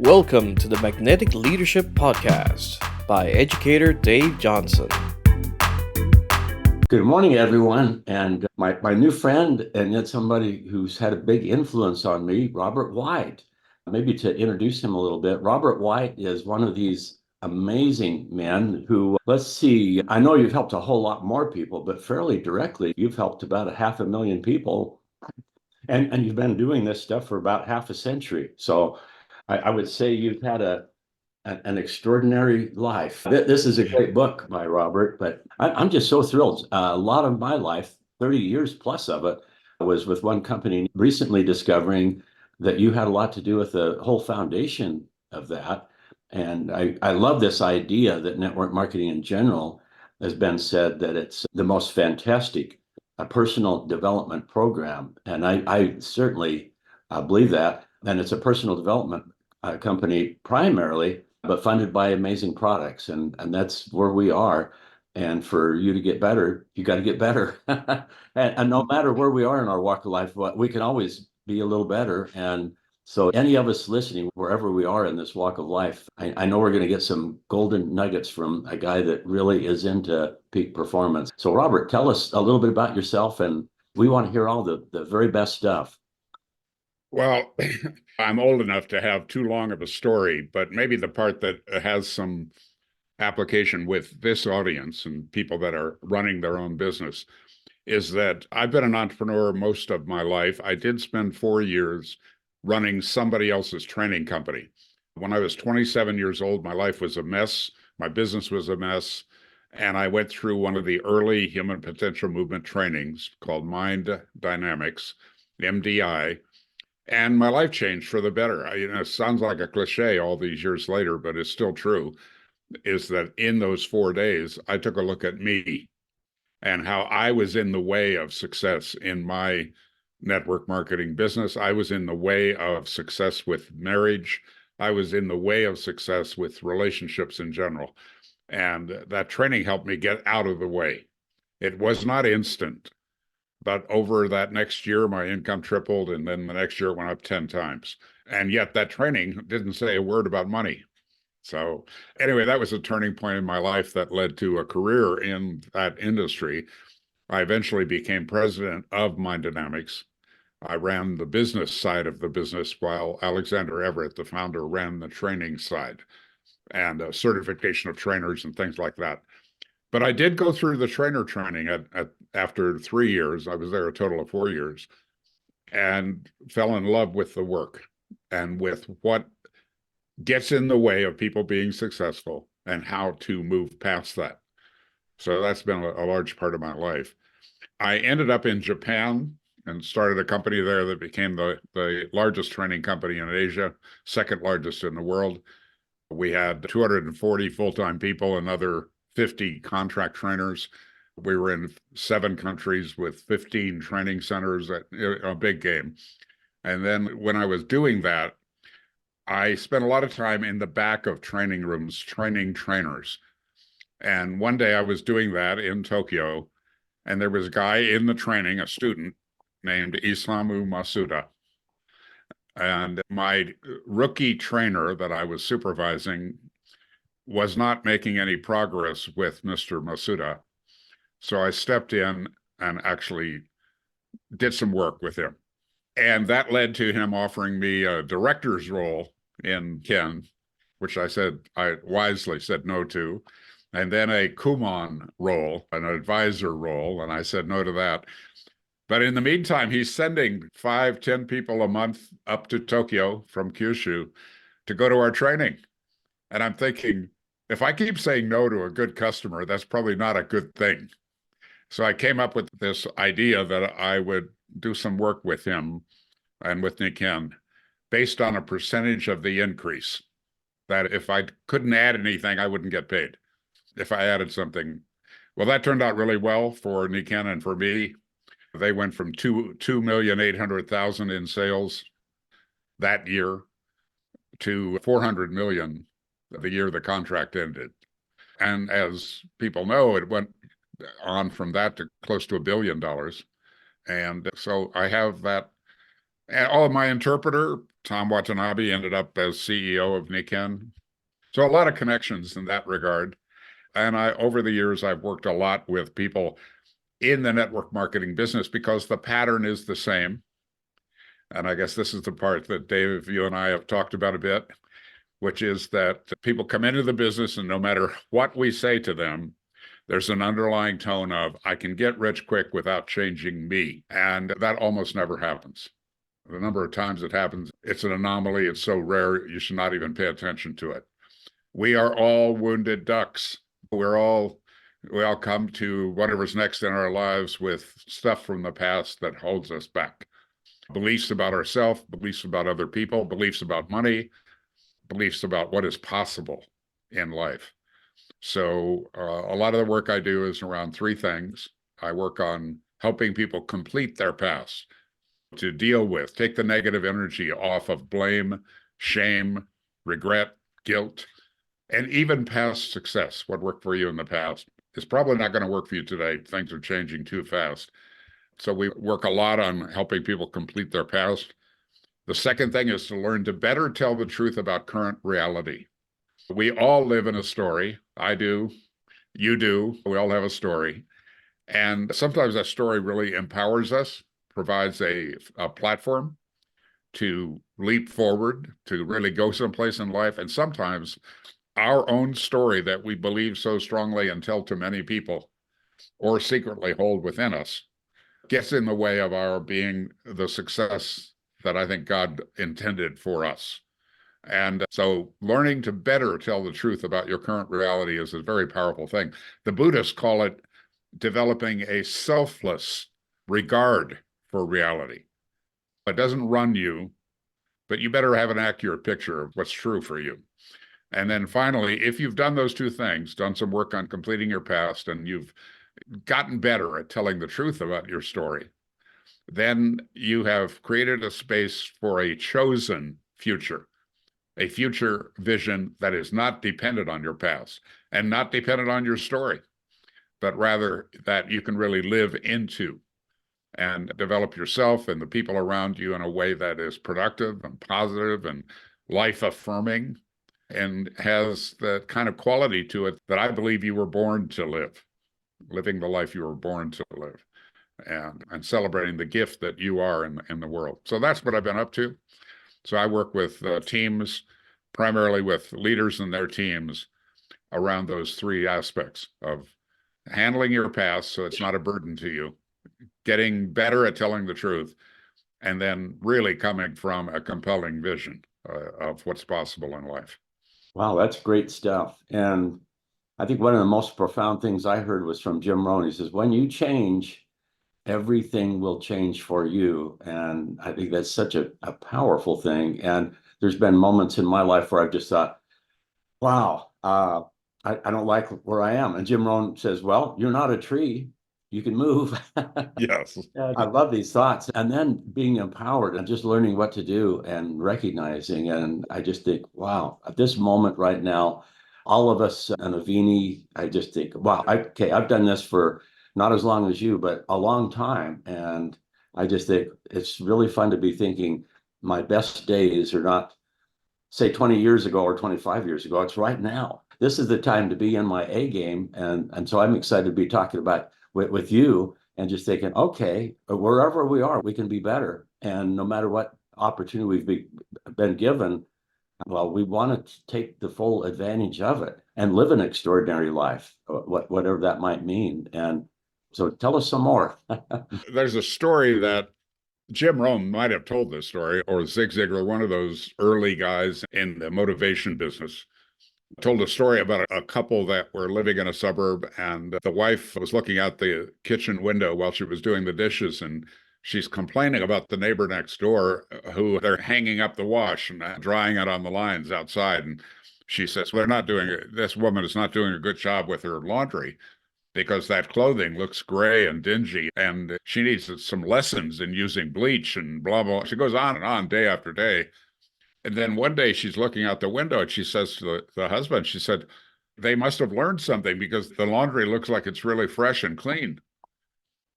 Welcome to the Magnetic Leadership Podcast by educator Dave Johnson. Good morning, everyone. And my new friend, and yet somebody who's had a big influence on me, Robert White. Maybe to introduce him a little bit, Robert White is one of these amazing men who, let's see, I know you've helped a whole lot more people, but fairly directly, you've helped about 500,000 people. And you've been doing this stuff for about half a century. So I would say you've had an extraordinary life. This is a great book by Robert, but I'm just so thrilled. A lot of my life, 30 years plus of it, was with one company, recently discovering that you had a lot to do with the whole foundation of that. And I love this idea that network marketing in general has been said that it's the most fantastic personal development program. And I certainly believe that. And it's a personal development company primarily, but funded by amazing products. And that's where we are. And for you to get better, you got to get better. And no matter where we are in our walk of life, we can always be a little better. And so any of us listening, wherever we are in this walk of life, I know we're going to get some golden nuggets from a guy that really is into peak performance. So Robert, tell us a little bit about yourself, and we want to hear all the very best stuff. Well, I'm old enough to have too long of a story, but maybe the part that has some application with this audience and people that are running their own business is that I've been an entrepreneur most of my life. I did spend 4 years running somebody else's training company. When I was 27 years old, my life was a mess. My business was a mess. And I went through one of the early human potential movement trainings called Mind Dynamics, MDI. And my life changed for the better. It sounds like a cliche all these years later, but it's still true, is that in those 4 days, I took a look at me and how I was in the way of success in my network marketing business. I was in the way of success with marriage. I was in the way of success with relationships in general. And that training helped me get out of the way. It was not instant. But over that next year, my income tripled, and then the next year it went up 10 times. And yet that training didn't say a word about money. So anyway, that was a turning point in my life that led to a career in that industry. I eventually became president of Mind Dynamics. I ran the business side of the business while Alexander Everett, the founder, ran the training side and certification of trainers and things like that. But I did go through the trainer training after 3 years. I was there a total of 4 years and fell in love with the work and with what gets in the way of people being successful and how to move past that. So that's been a large part of my life. I ended up in Japan and started a company there that became the largest training company in Asia, second largest in the world. We had 240 full-time people, another 50 contract trainers. We were in 7 countries with 15 training centers, a big game. And then when I was doing that, I spent a lot of time in the back of training rooms, training trainers. And one day I was doing that in Tokyo, and there was a guy in the training, a student named Isamu Masuda. And my rookie trainer that I was supervising was not making any progress with Mr. Masuda. So I stepped in and actually did some work with him. And that led to him offering me a director's role in Ken, which I wisely said no to, and then a Kumon role, an advisor role, and I said no to that. But in the meantime, he's sending 5, 10 people a month up to Tokyo from Kyushu to go to our training. And I'm thinking, if I keep saying no to a good customer, that's probably not a good thing. So I came up with this idea that I would do some work with him and with Niken based on a percentage of the increase. That if I couldn't add anything, I wouldn't get paid. If I added something, well, that turned out really well for Niken and for me. They went from 2,800,000 in sales that year to 400 million the year the contract ended. And as people know, it went on from that to close to $1 billion. And so I have that And my interpreter, Tom Watanabe, ended up as CEO of Nikken. So a lot of connections in that regard. And over the years, I've worked a lot with people in the network marketing business because the pattern is the same. And I guess this is the part that Dave, you and I have talked about a bit, which is that people come into the business and no matter what we say to them, there's an underlying tone of, I can get rich quick without changing me. And that almost never happens. The number of times it happens, it's an anomaly. It's so rare, you should not even pay attention to it. We are all wounded ducks. We all come to whatever's next in our lives with stuff from the past that holds us back. Beliefs about ourselves, beliefs about other people, beliefs about money, beliefs about what is possible in life. So a lot of the work I do is around three things. I work on helping people complete their past, to deal with, take the negative energy off of blame, shame, regret, guilt, and even past success. What worked for you in the past is probably not going to work for you today. Things are changing too fast. So we work a lot on helping people complete their past. The second thing is to learn to better tell the truth about current reality. We all live in a story. I do. You do. We all have a story. And sometimes that story really empowers us, provides a platform to leap forward, to really go someplace in life. And sometimes our own story that we believe so strongly and tell to many people or secretly hold within us gets in the way of our being the success that I think God intended for us. And so learning to better tell the truth about your current reality is a very powerful thing. The Buddhists call it developing a selfless regard for reality. It doesn't run you, but you better have an accurate picture of what's true for you. And then finally, if you've done those two things, done some work on completing your past, and you've gotten better at telling the truth about your story, then you have created a space for a chosen future, a future vision that is not dependent on your past and not dependent on your story, but rather that you can really live into and develop yourself and the people around you in a way that is productive and positive and life affirming and has the kind of quality to it that I believe you were born to live, living the life you were born to live, and celebrating the gift that you are in the world. So that's what I've been up to. So I work with teams, primarily with leaders and their teams around those three aspects of handling your past so it's not a burden to you, getting better at telling the truth, and then really coming from a compelling vision of what's possible in life. Wow, that's great stuff. And I think one of the most profound things I heard was from Jim Rohn. He says, when you change, everything will change for you. And I think that's such a powerful thing. And there's been moments in my life where I've just thought, wow, I don't like where I am. And Jim Rohn says, well, you're not a tree. You can move. Yes. I love these thoughts. And then being empowered and just learning what to do and recognizing. And I just think, wow, at this moment right now, all of us and Avini, I just think, wow, I've done this for not as long as you, but a long time. And I just think it's really fun to be thinking my best days are not, say, 20 years ago or 25 years ago. It's right now. This is the time to be in my A game. And so I'm excited to be talking about with you and just thinking, okay, wherever we are, we can be better. And no matter what opportunity we've been given, well, we want to take the full advantage of it and live an extraordinary life, whatever that might mean. And so tell us some more. There's a story that Jim Rohn might have told this story, or Zig Ziglar, one of those early guys in the motivation business, told a story about a couple that were living in a suburb, and the wife was looking out the kitchen window while she was doing the dishes, and she's complaining about the neighbor next door who they're hanging up the wash and drying it on the lines outside. And she says, well, this woman is not doing a good job with her laundry because that clothing looks gray and dingy, and she needs some lessons in using bleach and blah, blah. She goes on and on day after day. And then one day she's looking out the window and she says to the husband, she said, they must have learned something because the laundry looks like it's really fresh and clean.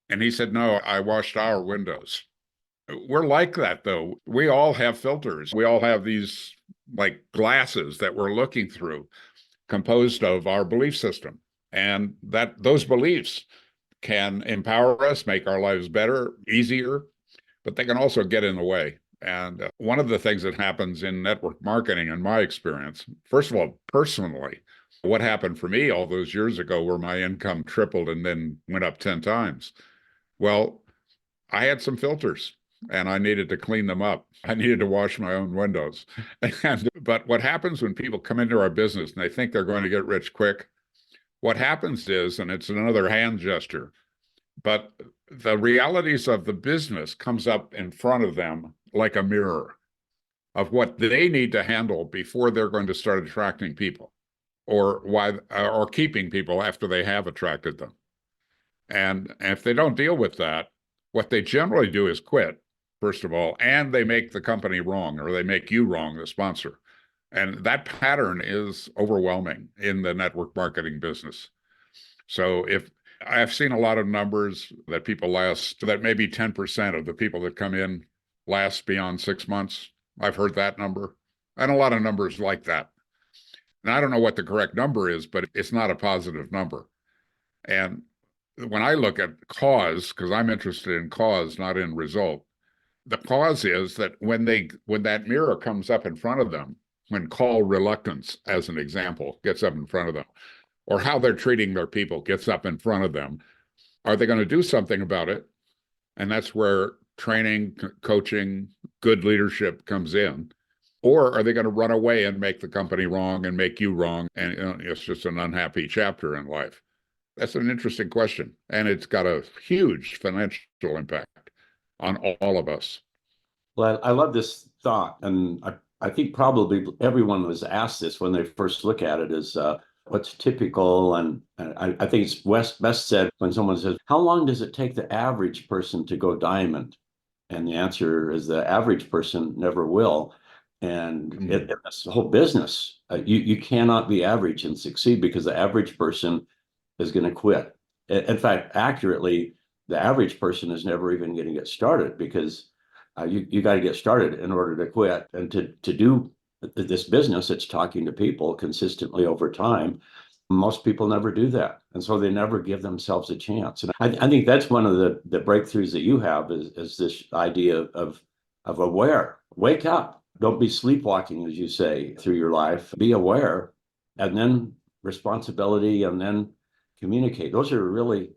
And he said, no, I washed our windows. We're like that, though. We all have filters. We all have these like glasses that we're looking through, composed of our belief system. And that those beliefs can empower us, make our lives better, easier, but they can also get in the way. And one of the things that happens in network marketing, in my experience, first of all, personally, what happened for me all those years ago where my income tripled and then went up 10 times. Well, I had some filters and I needed to clean them up. I needed to wash my own windows. But what happens when people come into our business and they think they're going to get rich quick, what happens is, and it's another hand gesture, but the realities of the business comes up in front of them like a mirror of what they need to handle before they're going to start attracting people or keeping people after they have attracted them. And if they don't deal with that, what they generally do is quit, first of all, and they make the company wrong, or they make you wrong, the sponsor. And that pattern is overwhelming in the network marketing business. So if I've seen a lot of numbers that people last, that maybe 10% of the people that come in last beyond 6 months. I've heard that number, and a lot of numbers like that. And I don't know what the correct number is, but it's not a positive number. And when I look at cause, because I'm interested in cause, not in result, the cause is that when that mirror comes up in front of them, when call reluctance, as an example, gets up in front of them, or how they're treating their people gets up in front of them, are they going to do something about it? And that's where training, coaching, good leadership comes in. Or are they going to run away and make the company wrong and make you wrong? And it's just an unhappy chapter in life. That's an interesting question. And it's got a huge financial impact on all of us. Well, I love this thought. And I think probably everyone was asked this when they first look at it is what's typical. And I think it's best said when someone says, how long does it take the average person to go diamond? And the answer is the average person never will. And it's the whole business. You cannot be average and succeed because the average person is going to quit. In fact, accurately, the average person is never even going to get started because you got to get started in order to quit. And to do this business, it's talking to people consistently over time. Most people never do that. And so they never give themselves a chance. And I think that's one of the breakthroughs that you have is this idea of aware. Wake up. Don't be sleepwalking, as you say, through your life. Be aware, and then responsibility, and then communicate. Those are really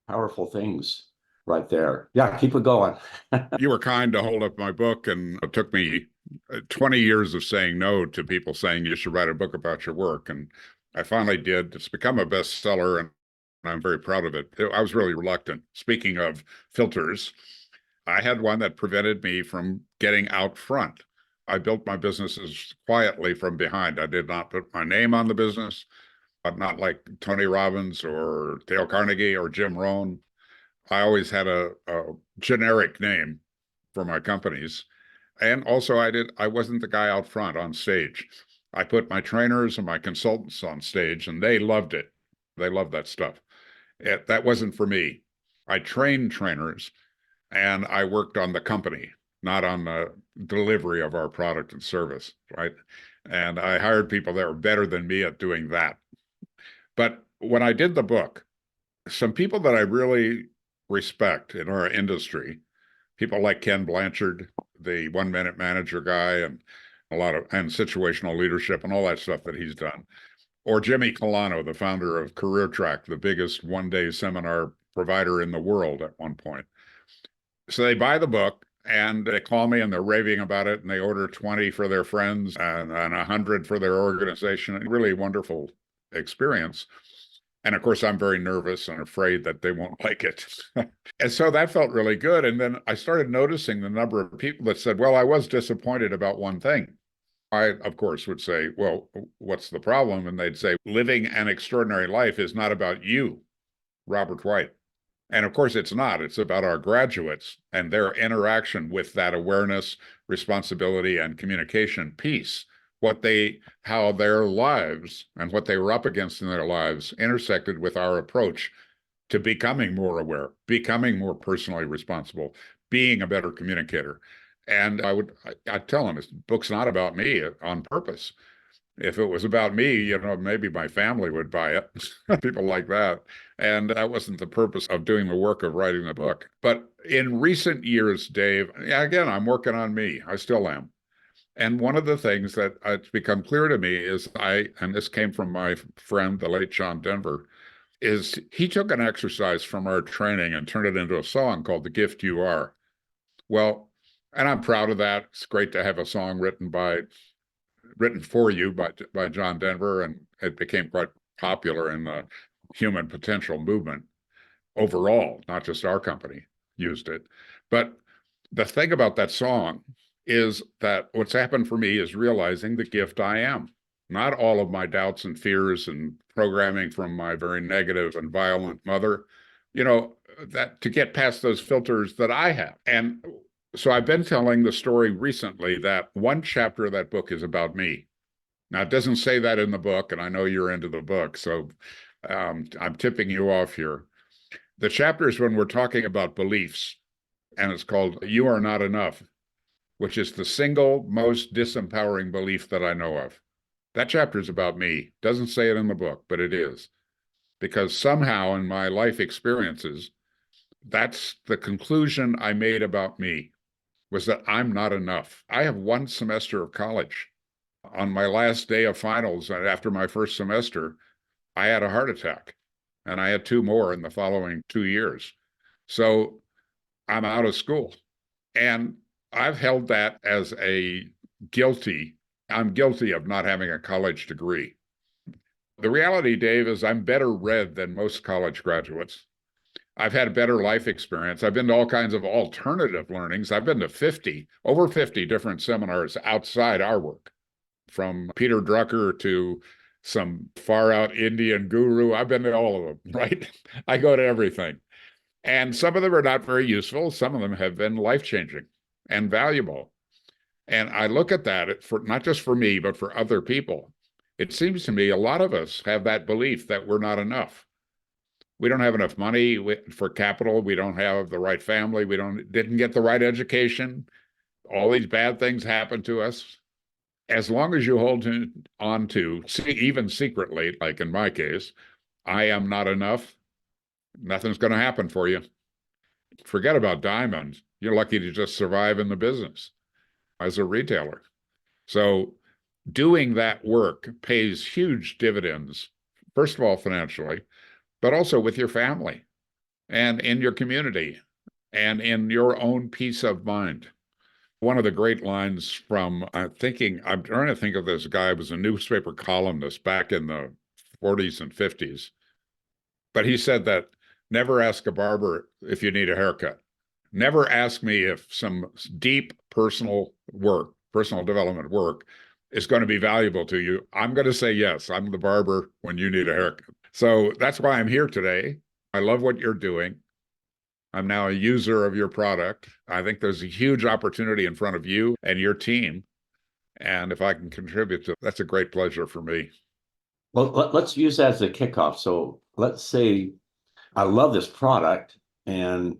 powerful things right there. Yeah, keep it going. You were kind to hold up my book, and it took me 20 years of saying no to people saying you should write a book about your work. And I finally did. It's become a bestseller, and I'm very proud of it. I was really reluctant. Speaking of filters, I had one that prevented me from getting out front. I built my businesses quietly from behind. I did not put my name on the business, but not like Tony Robbins or Dale Carnegie or Jim Rohn. I always had a generic name for my companies. And also I wasn't the guy out front on stage. I put my trainers and my consultants on stage, and they loved it. They loved that stuff. That wasn't for me. I trained trainers and I worked on the company, not on the delivery of our product and service, right? And I hired people that were better than me at doing that. But when I did the book, some people that I really respect in our industry, people like Ken Blanchard, the 1 Minute Manager guy, and and situational leadership and all that stuff that he's done, or Jimmy Colano, the founder of Career Track, the biggest one-day seminar provider in the world at one point. So they buy the book and they call me and they're raving about it, and they order 20 for their friends and 100 for their organization. A really wonderful experience. And of course, I'm very nervous and afraid that they won't like it. And so that felt really good. And then I started noticing the number of people that said, well, I was disappointed about one thing. I, of course, would say, well, what's the problem? And they'd say, living an extraordinary life is not about you, Robert White. And of course, it's not. It's about our graduates and their interaction with that awareness, responsibility, and communication piece. How their lives and what they were up against in their lives intersected with our approach to becoming more aware, becoming more personally responsible, being a better communicator. And I'd tell him, this book's not about me on purpose. If it was about me, maybe my family would buy it, people like that. And that wasn't the purpose of doing the work of writing the book. But in recent years, Dave, yeah, again, I'm working on me. I still am. And one of the things that it's become clear to me is and this came from my friend, the late John Denver, is he took an exercise from our training and turned it into a song called The Gift You Are. Well, and I'm proud of that. It's great to have a song written for you by John Denver, and it became quite popular in the human potential movement overall, not just our company used it. But the thing about that song is that what's happened for me is realizing the gift I am. Not all of my doubts and fears and programming from my very negative and violent mother, that to get past those filters that I have. And so I've been telling the story recently that one chapter of that book is about me. Now, it doesn't say that in the book, and I know you're into the book, so I'm tipping you off here. The chapter is when we're talking about beliefs, and it's called You Are Not Enough, which is the single most disempowering belief that I know of. That chapter is about me. Doesn't say it in the book, but it is. Because somehow in my life experiences, that's the conclusion I made about me, was that I'm not enough. I have one semester of college. On my last day of finals, after my first semester, I had a heart attack, and I had two more in the following 2 years. So I'm out of school. And I've held that as I'm guilty of not having a college degree. The reality, Dave, is I'm better read than most college graduates. I've had a better life experience. I've been to all kinds of alternative learnings. I've been to over 50 different seminars outside our work, from Peter Drucker to some far out Indian guru. I've been to all of them, right? I go to everything. And some of them are not very useful. Some of them have been life-changing and valuable. And I look at that for not just for me, but for other people. It seems to me a lot of us have that belief that we're not enough. We don't have enough money for capital. We don't have the right family. We didn't get the right education. All these bad things happen to us. As long as you hold on to, even secretly, like in my case, I am not enough, nothing's going to happen for you. Forget about diamonds. You're lucky to just survive in the business as a retailer. So doing that work pays huge dividends, first of all, financially, but also with your family and in your community and in your own peace of mind. One of the great lines from, I'm trying to think of this guy who was a newspaper columnist back in the 40s and 50s. But he said that never ask a barber if you need a haircut. Never ask me if some deep personal development work is going to be valuable to you. I'm going to say yes. I'm the barber when you need a haircut. So that's why I'm here today. I love what you're doing. I'm now a user of your product. I think there's a huge opportunity in front of you and your team. And if I can contribute to, that's a great pleasure for me. Well, let's use that as a kickoff. So let's say I love this product, and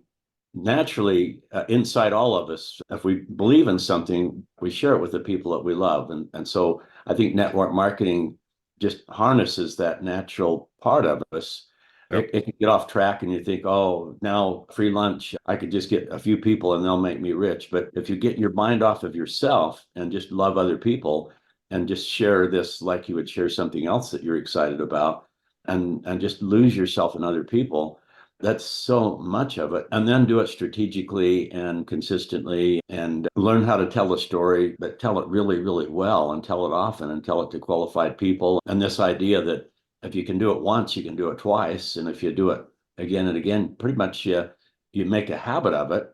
naturally, inside all of us, if we believe in something, we share it with the people that we love. And so I think network marketing just harnesses that natural part of us. Yep. It can get off track and you think, oh, now free lunch, I could just get a few people and they'll make me rich. But if you get your mind off of yourself and just love other people and just share this like you would share something else that you're excited about, and just lose yourself in other people, that's so much of it. And then do it strategically and consistently, and learn how to tell a story, but tell it really, really well, and tell it often, and tell it to qualified people. And this idea that if you can do it once, you can do it twice. And if you do it again and again, pretty much you make a habit of it.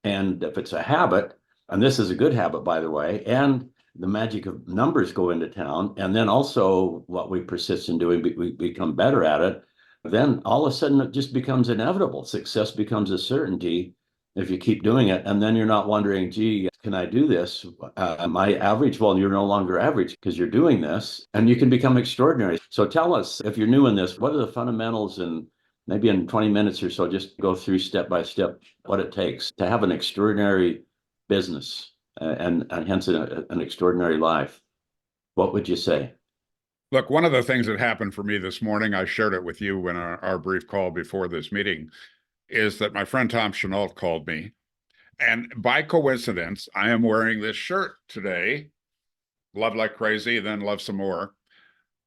And if it's a habit, and this is a good habit, by the way, and the magic of numbers go into town, and then also what we persist in doing, we become better at it, then all of a sudden it just becomes inevitable. Success becomes a certainty if you keep doing it. And then you're not wondering, gee, can I do this? Am I average? Well, you're no longer average because you're doing this, and you can become extraordinary. So tell us, if you're new in this, what are the fundamentals and maybe in 20 minutes or so, just go through step by step what it takes to have an extraordinary business and hence an extraordinary life. What would you say? Look, one of the things that happened for me this morning, I shared it with you in our brief call before this meeting, is that my friend Tom Chenault called me. And by coincidence, I am wearing this shirt today, Love Like Crazy, then Love Some More,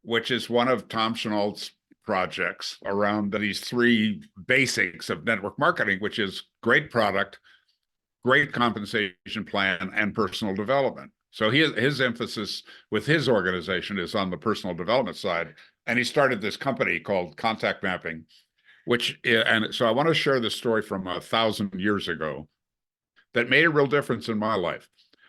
which is one of Tom Chenault's projects around these three basics of network marketing, which is great product, great compensation plan, and personal development. So his emphasis with his organization is on the personal development side. And he started this company called Contact Mapping, and so I want to share this story from 1,000 years ago that made a real difference in my life.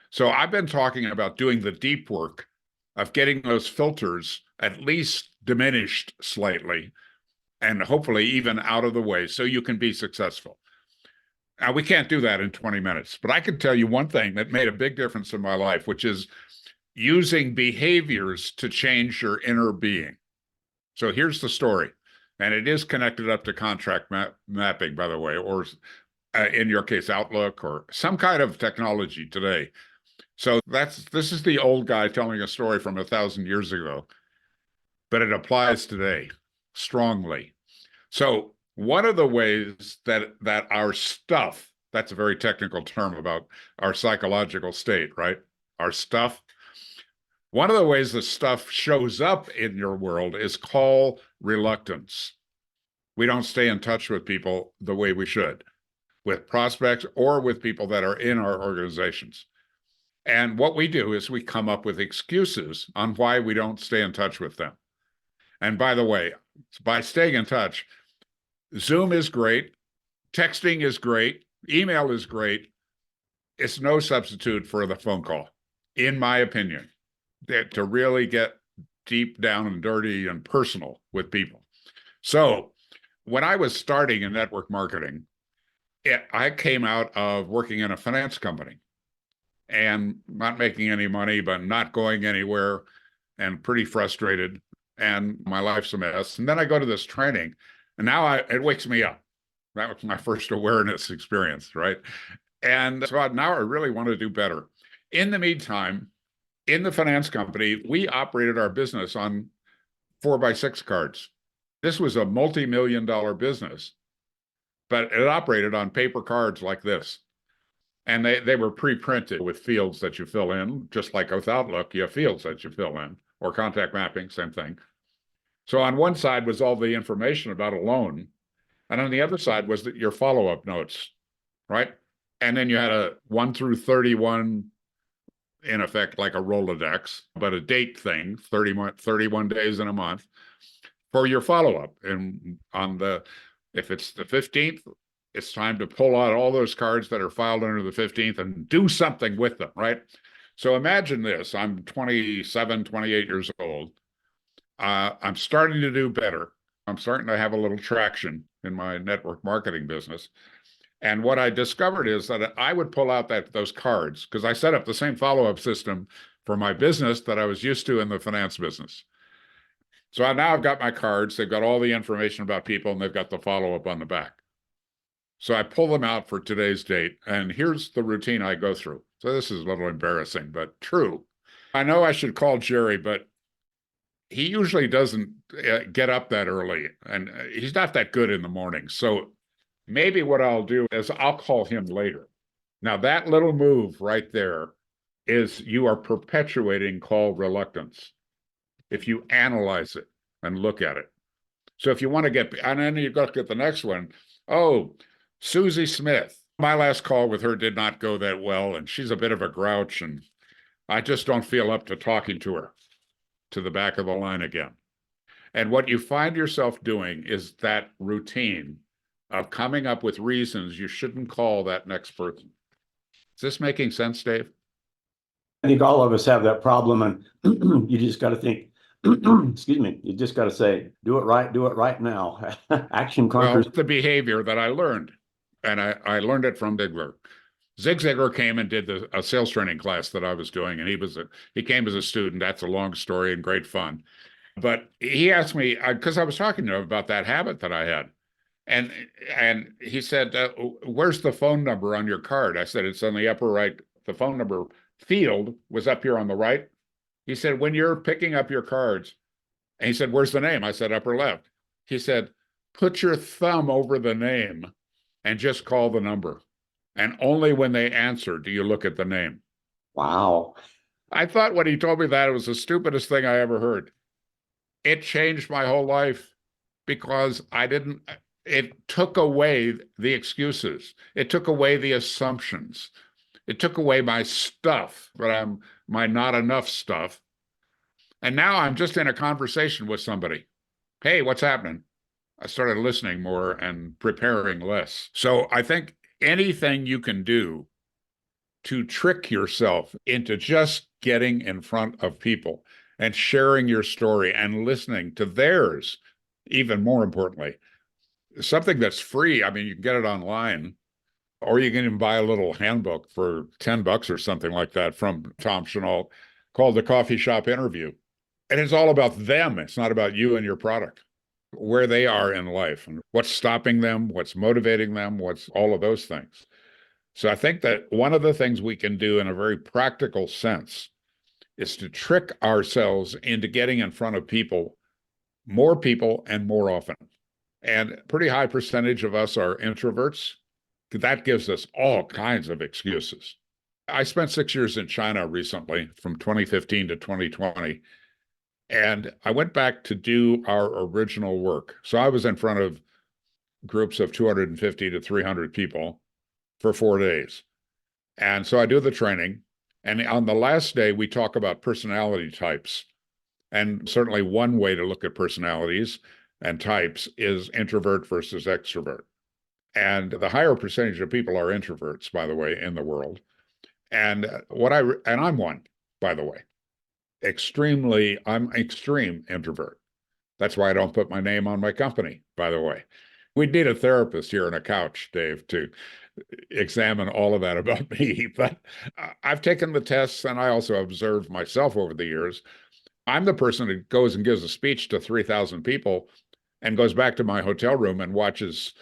So I've been talking about doing the deep work of getting those filters at least diminished slightly and hopefully even out of the way so you can be successful. Now, we can't do that in 20 minutes, but I can tell you one thing that made a big difference in my life, which is using behaviors to change your inner being. So here's the story, and it is connected up to contract mapping, by the way, or in your case, Outlook or some kind of technology today. So this is the old guy telling a story from 1,000 years ago, but it applies today strongly. So one of the ways that our stuff, that's a very technical term about our psychological state, right? Our stuff. One of the ways the stuff shows up in your world is called reluctance. We don't stay in touch with people the way we should, with prospects or with people that are in our organizations. And what we do is we come up with excuses on why we don't stay in touch with them. And by the way, by staying in touch, Zoom is great, texting is great, email is great. It's no substitute for the phone call, in my opinion, to really get deep down and dirty and personal with people. So when I was starting in network marketing, I came out of working in a finance company and not making any money, but not going anywhere and pretty frustrated. And my life's a mess. And then I go to this training and now it wakes me up. That was my first awareness experience, right? And so now I really want to do better. In the meantime, in the finance company, we operated our business on 4x6 cards. This was a multi-million-dollar business, but it operated on paper cards like this. And they were pre-printed with fields that you fill in, just like with Outlook, you have fields that you fill in, or contact mapping, same thing. So on one side was all the information about a loan, and on the other side was your follow-up notes, right? And then you had a 1 through 31, in effect, like a Rolodex, but a date thing, 31 days in a month, for your follow-up. And if it's the 15th, it's time to pull out all those cards that are filed under the 15th and do something with them, right? So imagine this. I'm 27, 28 years old. I'm starting to do better. I'm starting to have a little traction in my network marketing business. And what I discovered is that I would pull out those cards because I set up the same follow-up system for my business that I was used to in the finance business. So now I've got my cards. They've got all the information about people, and they've got the follow-up on the back. So I pull them out for today's date, and here's the routine I go through. So this is a little embarrassing, but true. I know I should call Jerry, but he usually doesn't get up that early, and he's not that good in the morning. So maybe what I'll do is I'll call him later. Now, that little move right there is you are perpetuating call reluctance if you analyze it and look at it. So if you want to get, and then you've got to get the next one. Oh, Susie Smith. My last call with her did not go that well, and she's a bit of a grouch, and I just don't feel up to talking to her to the back of the line again. And what you find yourself doing is that routine of coming up with reasons you shouldn't call that next person. Is this making sense, Dave? I think all of us have that problem, and you just got to think, excuse me, you just got to say, do it right now. Action conquers. Well, the behavior that I learned, and I learned it from Zigler. Zig Zigler came and did a sales training class that I was doing, and he came as a student. That's a long story and great fun. But he asked me, because I was talking to him about that habit that I had. And and he said, where's the phone number on your card? I said, it's on the upper right. The phone number field was up here on the right. He said, when you're picking up your cards, and he said, where's the name? I said, upper left. He said, put your thumb over the name and just call the number. And only when they answer do you look at the name. Wow. I thought when he told me that, it was the stupidest thing I ever heard. It changed my whole life because it took away the excuses. It took away the assumptions. It took away my stuff, my not enough stuff. And now I'm just in a conversation with somebody. Hey, what's happening? I started listening more and preparing less. So I think anything you can do to trick yourself into just getting in front of people and sharing your story and listening to theirs, even more importantly, something that's free. I mean, you can get it online, or you can even buy a little handbook for $10 or something like that from Tom Chenault called The Coffee Shop Interview. And it's all about them. It's not about you and your product, where they are in life and what's stopping them, what's motivating them, what's all of those things. So I think that one of the things we can do in a very practical sense is to trick ourselves into getting in front of people and more often. And a pretty high percentage of us are introverts. That gives us all kinds of excuses. I spent 6 years in China recently, from 2015 to 2020. And I went back to do our original work. So I was in front of groups of 250 to 300 people for 4 days. And so I do the training. And on the last day, we talk about personality types. And certainly one way to look at personalities and types is introvert versus extrovert. And the higher percentage of people are introverts, by the way, in the world. And I'm one, by the way. I'm extreme introvert. That's why I don't put my name on my company, by the way. We'd need a therapist here on a couch, Dave, to examine all of that about me. But I've taken the tests, and I also observed myself over the years. I'm the person who goes and gives a speech to 3,000 people and goes back to my hotel room and watches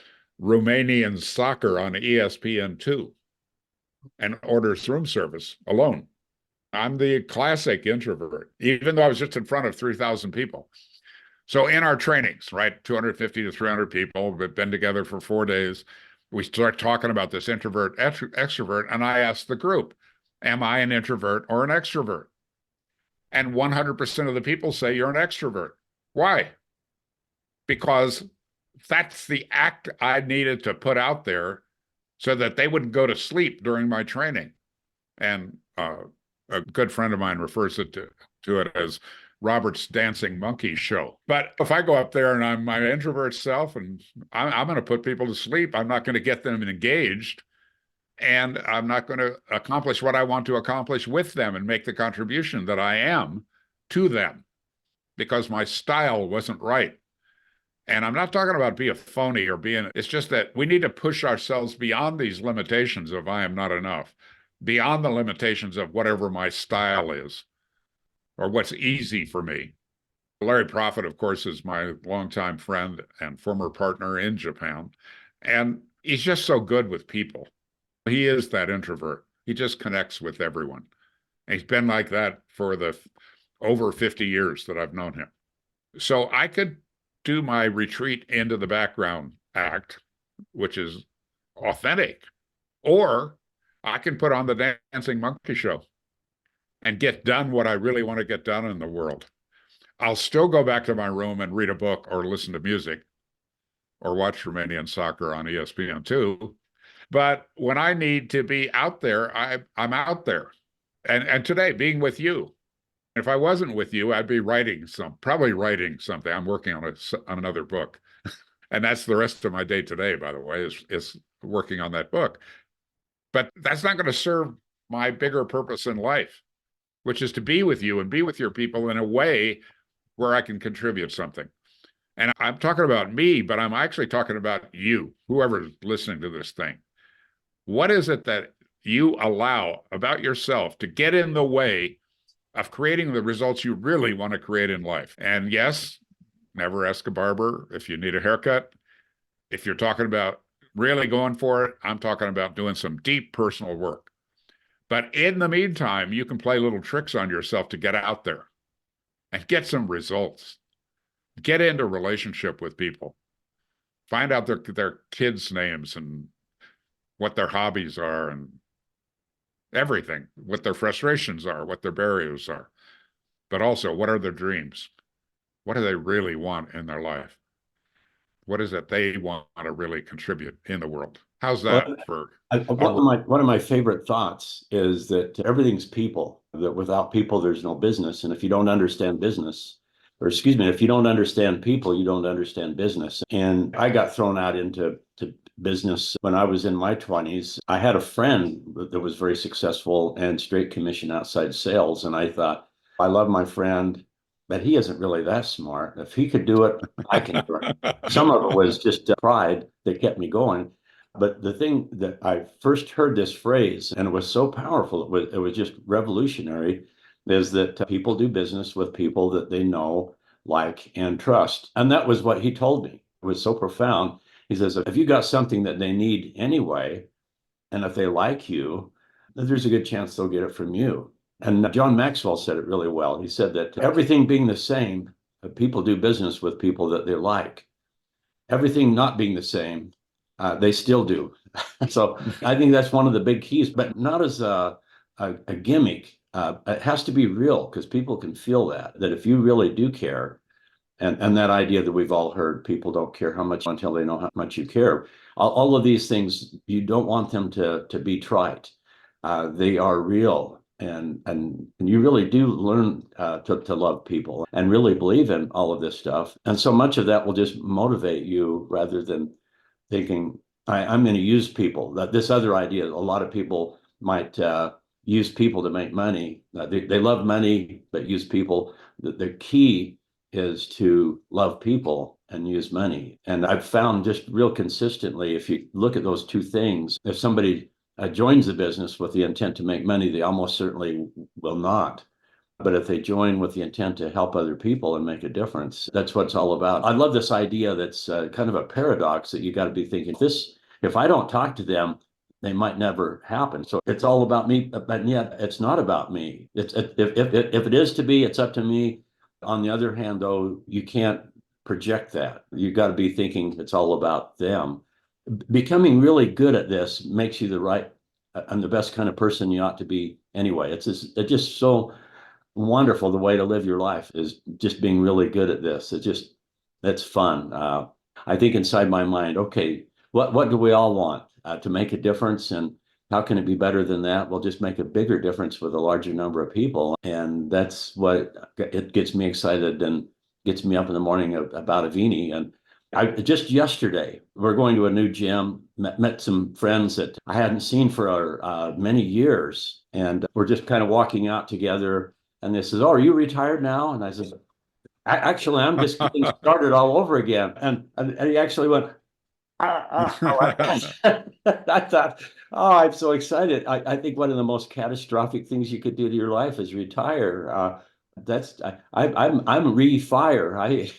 Romanian soccer on ESPN2 and orders room service alone. I'm the classic introvert, even though I was just in front of 3,000 people. So in our trainings, right, 250 to 300 people, we've been together for 4 days. We start talking about this introvert, extrovert, and I ask the group, am I an introvert or an extrovert? And 100% of the people say you're an extrovert. Why? Because that's the act I needed to put out there so that they wouldn't go to sleep during my training. And a good friend of mine refers to it as Robert's dancing monkey show. But if I go up there and I'm my introvert self and I'm going to put people to sleep, I'm not going to get them engaged, and I'm not going to accomplish what I want to accomplish with them and make the contribution that I am to them because my style wasn't right. And I'm not talking about being a phony or it's just that we need to push ourselves beyond these limitations of I am not enough, beyond the limitations of whatever my style is or what's easy for me. Larry Prophet, of course, is my longtime friend and former partner in Japan. And he's just so good with people. He is that introvert. He just connects with everyone. And he's been like that for the over 50 years that I've known him. So I could do my retreat into the background act, which is authentic, or I can put on the dancing monkey show and get done what I really want to get done in the world. I'll still go back to my room and read a book or listen to music or watch Romanian soccer on ESPN2. But when I need to be out there, I'm out there. And today, being with you, if I wasn't with you, I'd be probably writing something. I'm working on another book. And that's the rest of my day today, by the way, is working on that book. But that's not going to serve my bigger purpose in life, which is to be with you and be with your people in a way where I can contribute something. And I'm talking about me, but I'm actually talking about you, whoever's listening to this thing. What is it that you allow about yourself to get in the way of creating the results you really want to create in life? And yes, never ask a barber if you need a haircut. If you're talking about really going for it, I'm talking about doing some deep personal work. But in the meantime, you can play little tricks on yourself to get out there and get some results. Get into relationship with people. Find out their kids' names and what their hobbies are and everything, what their frustrations are, what their barriers are. But also, what are their dreams? What do they really want in their life? What is it they want to really contribute in the world? How's Well, that for one of my favorite thoughts is that everything's people, that without people, there's no business. And if you don't understand business, or excuse me, if you don't understand people, you don't understand business. And I got thrown out into business when I was in my 20s. I had a friend that was very successful and straight commission outside sales. And I thought, I love my friend, but he isn't really that smart. If he could do it, I can do it. Some of it was just pride that kept me going. But the thing that I first heard this phrase, and it was so powerful, it was just revolutionary, is that people do business with people that they know, like, and trust. And that was what he told me. It was so profound. He says, if you got something that they need anyway, and if they like you, there's a good chance they'll get it from you. And John Maxwell said it really well. He said that everything being the same, people do business with people that they like. Everything not being the same, they still do. So I think that's one of the big keys, but not as a gimmick. It has to be real because people can feel that if you really do care, and that idea that we've all heard, people don't care how much until they know how much you care. All of these things, you don't want them to be trite. They are real. And you really do learn to love people and really believe in all of this stuff. And so much of that will just motivate you rather than thinking, I'm going to use people. That this other idea, a lot of people might use people to make money. They love money, but use people. The key is to love people and use money. And I've found just real consistently, if you look at those two things, if somebody joins the business with the intent to make money, they almost certainly will not. But if they join with the intent to help other people and make a difference, that's what it's all about. I love this idea that's kind of a paradox that you got to be thinking, if I don't talk to them, they might never happen. So it's all about me, but yet it's not about me. If it is to be, it's up to me. On the other hand, though, you can't project that. You got to be thinking it's all about them. Becoming really good at this makes you the right and the best kind of person you ought to be anyway. It's just so wonderful. The way to live your life is just being really good at this. It's fun. I think inside my mind, okay, what do we all want to make a difference? And how can it be better than that? We'll just make a bigger difference with a larger number of people. And that's what it gets me excited and gets me up in the morning about Avini. And just yesterday, we're going to a new gym, met some friends that I hadn't seen for many years. And we're just kind of walking out together. And they says, "Oh, are you retired now?" And I said, "Actually, I'm just getting started all over again." And he actually went, I thought, oh, I'm so excited. I think one of the most catastrophic things you could do to your life is retire. I'm re-fire. I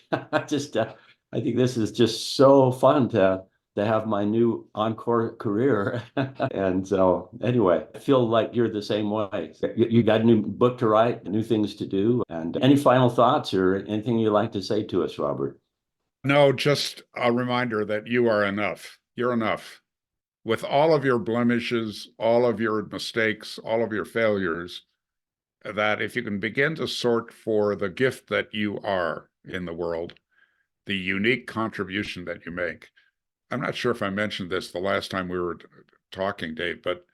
think this is just so fun to have my new encore career. And so anyway, I feel like you're the same way. You got a new book to write, new things to do. And any final thoughts or anything you'd like to say to us, Robert? No, just a reminder that you are enough. You're enough. With all of your blemishes, all of your mistakes, all of your failures, that if you can begin to sort for the gift that you are in the world, the unique contribution that you make. I'm not sure if I mentioned this the last time we were talking, Dave, but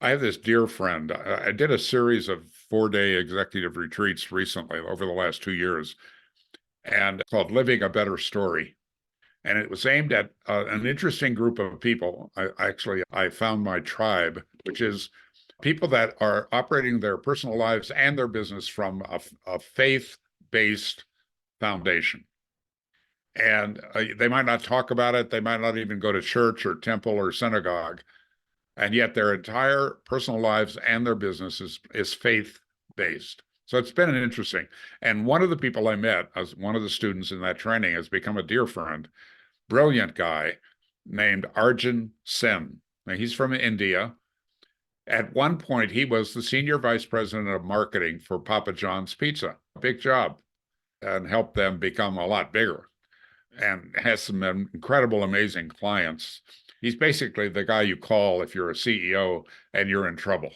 I have this dear friend. I did a series of 4-day executive retreats recently over the last 2 years, and called Living a Better Story. And it was aimed at an interesting group of people. I found my tribe, which is people that are operating their personal lives and their business from a faith-based foundation. And they might not talk about it. They might not even go to church or temple or synagogue. And yet their entire personal lives and their business is faith-based. So it's been interesting. And one of the people I met as one of the students in that training has become a dear friend. brilliant guy named Arjun Sen. Now, he's from India. At one point, he was the senior vice president of marketing for Papa John's Pizza. Big job, and helped them become a lot bigger, and has some incredible, amazing clients. He's basically the guy you call if you're a CEO and you're in trouble.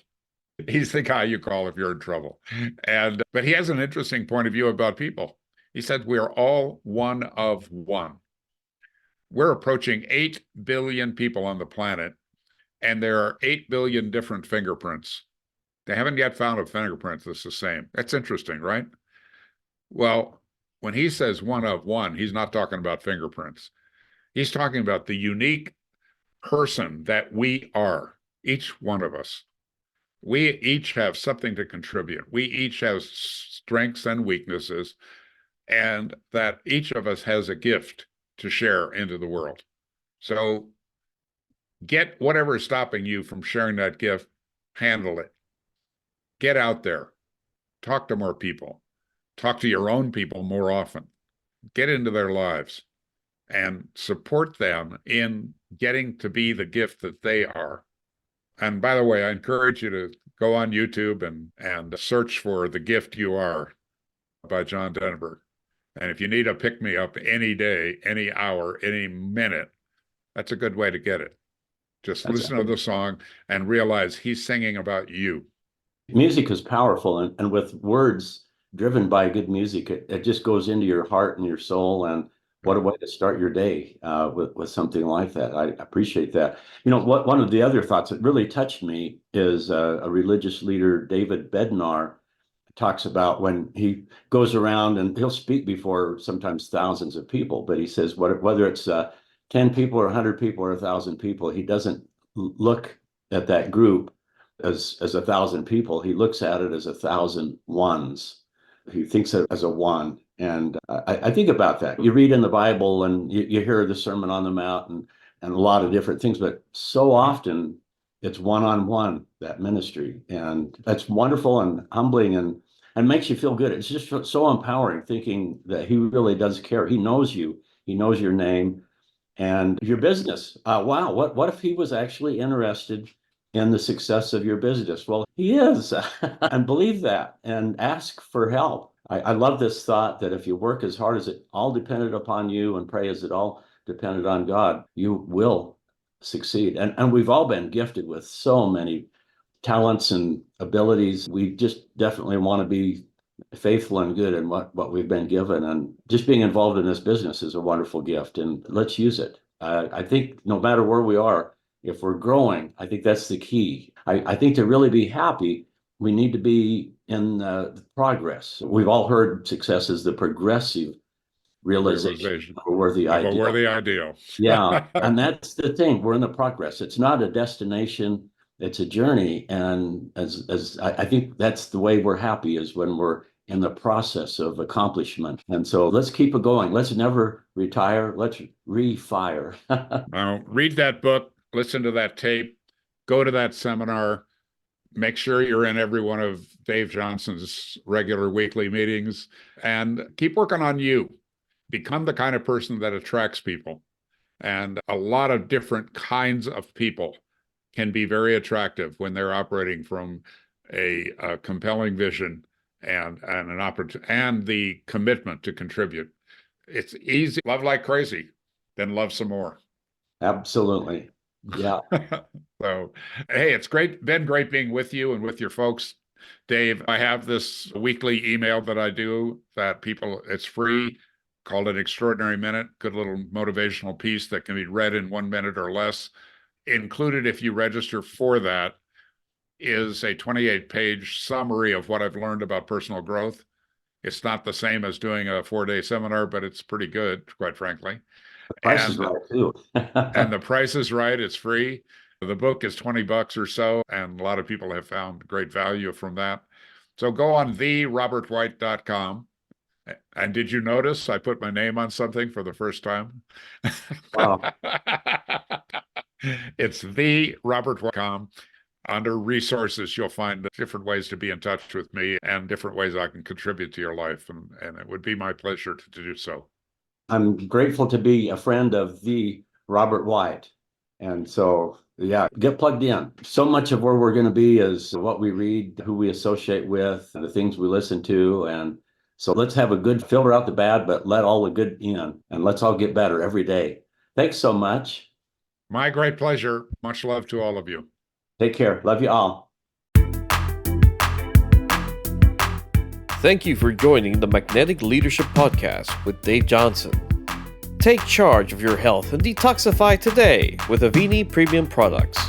He's the guy you call if you're in trouble. But he has an interesting point of view about people. He said, we're all one of one. We're approaching 8 billion people on the planet, and there are 8 billion different fingerprints. They haven't yet found a fingerprint that's the same. That's interesting, right? Well, when he says one of one, he's not talking about fingerprints. He's talking about the unique person that we are, each one of us. We each have something to contribute. We each have strengths and weaknesses, and that each of us has a gift to share into the world. So get whatever is stopping you from sharing that gift, handle it. Get out there. Talk to more people. Talk to your own people more often. Get into their lives and support them in getting to be the gift that they are. And by the way, I encourage you to go on YouTube and search for The Gift You Are by John Denver. And if you need a pick-me-up any day, any hour, any minute, that's a good way to get it. Just listen to the song and realize he's singing about you. Music is powerful, and with words driven by good music, it just goes into your heart and your soul. And what a way to start your day with something like that. I appreciate that. One of the other thoughts that really touched me is a religious leader, David Bednar, talks about when he goes around and he'll speak before sometimes thousands of people, but he says whether it's 10 people or 100 people or 1,000 people, he doesn't look at that group as 1,000 people. He looks at it as 1,000 ones. He thinks of it as a one. And I think about that. You read in the Bible and you hear the Sermon on the Mount and a lot of different things, but so often it's one-on-one, that ministry. And that's wonderful and humbling and makes you feel good. It's just so empowering thinking that he really does care. He knows you. He knows your name and your business. Wow, what if he was actually interested in the success of your business? Well, he is. And believe that and ask for help. I love this thought that if you work as hard as it all depended upon you and pray as it all depended on God, you will succeed. And we've all been gifted with so many talents and abilities. We just definitely want to be faithful and good in what we've been given. And just being involved in this business is a wonderful gift, and let's use it. I think no matter where we are, if we're growing, I think that's the key. I think to really be happy, we need to be in progress. We've all heard success is the progressive realization of a worthy ideal. Yeah, and that's the thing. We're in the progress. It's not a destination. It's a journey. And as I think that's the way we're happy, is when we're in the process of accomplishment. And so let's keep it going. Let's never retire. Let's refire. Read that book, listen to that tape, go to that seminar, make sure you're in every one of Dave Johnson's regular weekly meetings, and keep working on you. Become the kind of person that attracts people. And a lot of different kinds of people can be very attractive when they're operating from a compelling vision and an opportunity and the commitment to contribute. It's easy. Love like crazy, then love some more. Absolutely. Yeah. So, hey, it's been great being with you and with your folks. Dave, I have this weekly email that I do that it's free, called An Extraordinary Minute, good little motivational piece that can be read in 1 minute or less. Included, if you register for that, is a 28-page summary of what I've learned about personal growth. It's not the same as doing a 4-day seminar, but it's pretty good, quite frankly. The price is right, too. And the price is right. It's free. The book is $20 or so, and a lot of people have found great value from that. So go on therobertwhite.com. And did you notice I put my name on something for the first time? Wow. It's therobertwhite.com. Under resources, you'll find different ways to be in touch with me and different ways I can contribute to your life. And it would be my pleasure to do so. I'm grateful to be a friend of the Robert White. And so, yeah, get plugged in. So much of where we're going to be is what we read, who we associate with, the things we listen to. And so let's have a good filter out the bad, but let all the good in, and let's all get better every day. Thanks so much. My great pleasure. Much love to all of you. Take care. Love you all. Thank you for joining the Magnetic Leadership Podcast with Dave Johnson. Take charge of your health and detoxify today with Avini Premium Products.